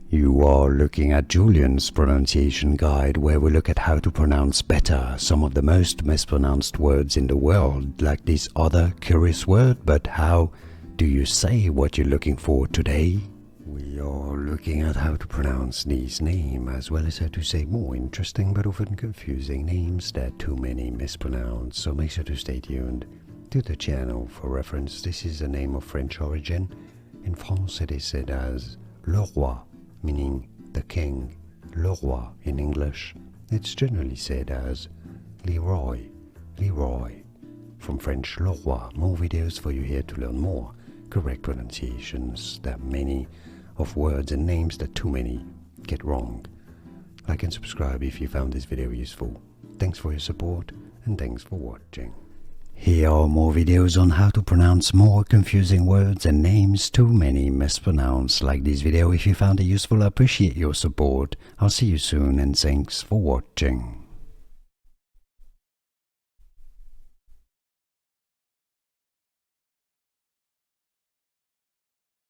You are looking at Julian's pronunciation guide, where we look at how to pronounce better some of the most mispronounced words in the world, like this other curious word. But how do you say what you're looking for today? We are looking at how to pronounce these names, as well as how to say more interesting but often confusing names that too many mispronounce, so make sure to stay tuned to the channel. For reference, this is a name of French origin. In France it is said as Le Roi, meaning the king. Le Roi in English, it's generally said as Leroy, Leroy. From French Le Roi, more videos for you here to learn more correct pronunciations that many of words and names that too many get wrong. Like and subscribe if you found this video useful. Thanks for your support and thanks for watching. Here are more videos on how to pronounce more confusing words and names too many mispronounce. Like this video if you found it useful. I appreciate your support. I'll see you soon and thanks for watching.